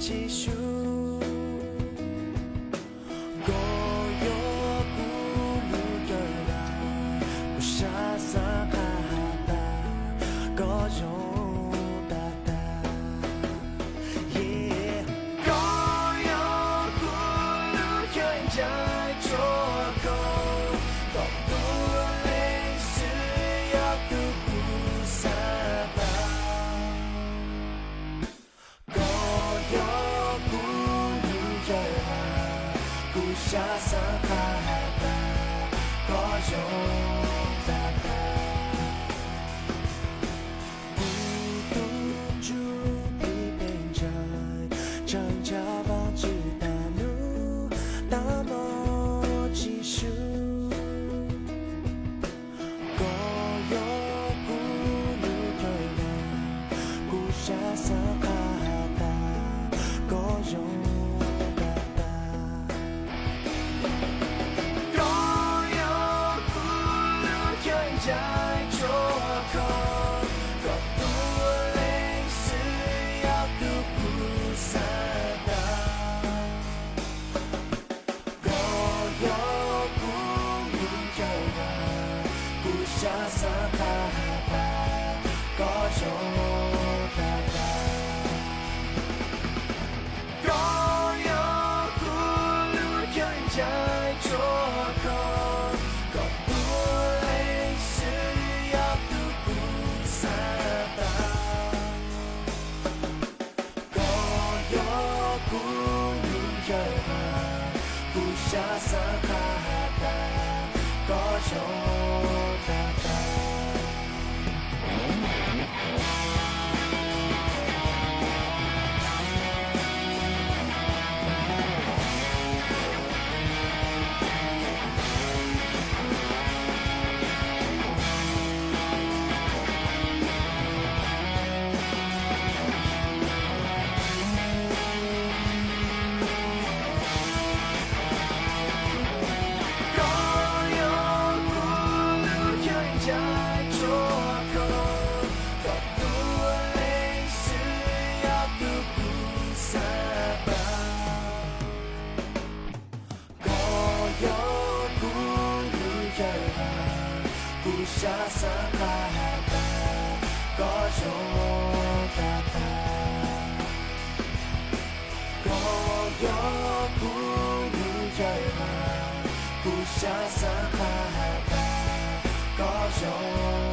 继续。고요 구르겨라 부샤사하다 고요 다다 yeah 고요 구르겨在错过都不类似要度不散吧고요 구르겨라 부샤사하다 고요 다다孤独就比变在长假吧知道路那么继续고요 구르겨라 부샤사하다 고요 다다 고요 구르겨在错过都不类似要度不散的고요 구르겨라 부샤사하다 고요 다다 고요 구르겨在错过都不类似要度不散的고요 구르겨라 부샤사하다 고요 다다 고요 구르겨在错过都不类似要度不散吧고요 구르겨라 부샤사하다 고요 다다 고요 구르겨라 부샤 사하다 고요